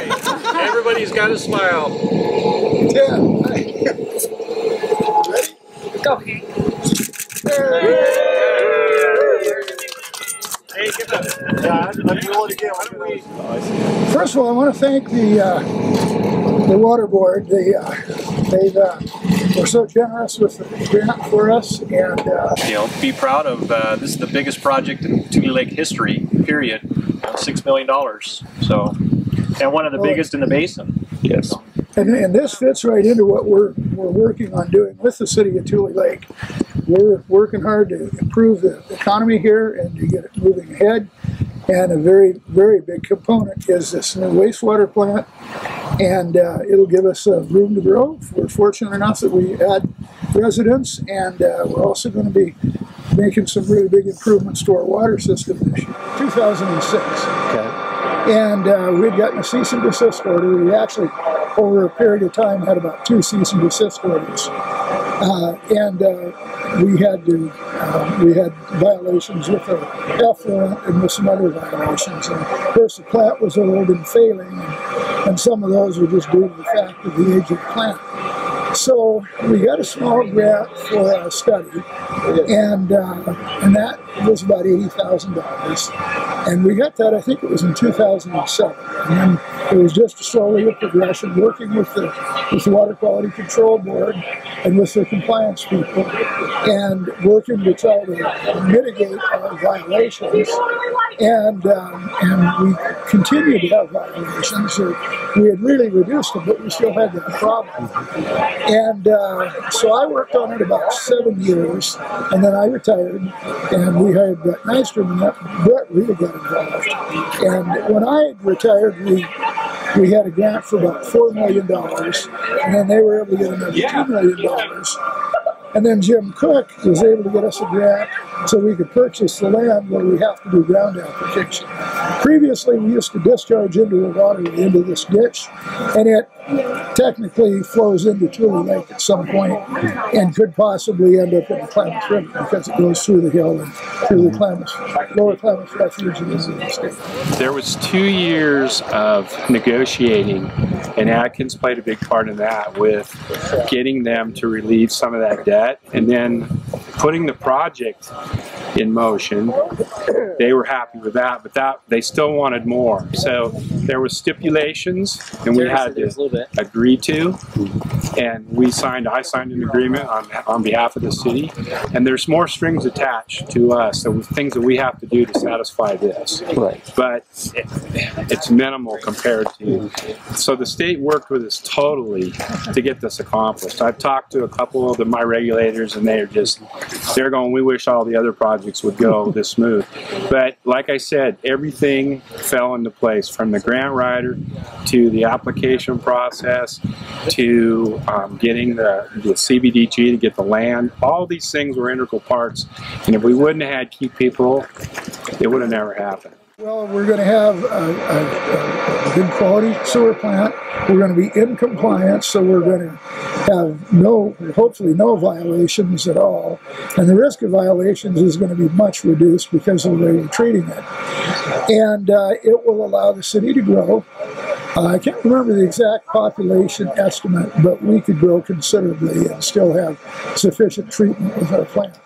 right. Everybody's got a smile. 10. Go. Hey, get that. Yeah, I'm going again. First of all, I want to thank the water board. They were so generous with the grant for us, and Be proud of this is the biggest project in Tulelake history. Period. $6 million. So, and one of the biggest in the basin. Yes. And this fits right into what we're working on doing with the city of Tulelake. We're working hard to improve the economy here and to get it moving ahead. And a very, very big component is this new wastewater plant. And it'll give us room to grow. We're fortunate enough that we had residents, and we're also going to be making some really big improvements to our water system this year. 2006. Okay. And we'd gotten a cease and desist order. We actually, over a period of time, had about 2 cease and desist orders. We had violations with our effluent and with some other violations. And of course, the plant was old and failing, and some of those were just due to the fact of the age of the plant. So we got a small grant for a study, and that was about $80,000. And we got that, I think it was in 2007. And then it was just slowly a progression, working with the Water Quality Control Board and with the compliance people, and working to try to mitigate our violations. And we continue to have violations. We had really reduced them, but we still had that problem. And so I worked on it about 7 years, and then I retired, and we hired Brett Nystrom, and Brett really got involved. And when I retired, we had a grant for about $4 million, and then they were able to get another $2 million. And then Jim Cook was able to get us a grant so we could purchase the land where we have to do ground application. Previously, we used to discharge into the water into this ditch, and it technically flows into Tulelake at some point and could possibly end up in the Klamath River because it goes through the hill and through the lower Klamath Refuge and into the state. There was 2 years of negotiating, and Atkins played a big part in that with getting them to relieve some of that debt, and then putting the project in motion. They were happy with that, but they still wanted more. So there was stipulations, and we had to agree to, and I signed an agreement on behalf of the city, and there's more strings attached to us. So things that we have to do to satisfy this. Right. But it's minimal compared to, so the state worked with us totally to get this accomplished. I've talked to a couple of my regulators, and they're going, we wish all the other projects would go this smooth. But like I said, everything fell into place, from the grant writer to the application process to getting the CBDG to get the land. All these things were integral parts, and if we wouldn't have had key people, it would have never happened. Well, we're going to have a good quality sewer plant. We're going to be in compliance, so we're going to have hopefully no violations at all. And the risk of violations is going to be much reduced because of the way we're treating it. And it will allow the city to grow. I can't remember the exact population estimate, but we could grow considerably and still have sufficient treatment with our plant.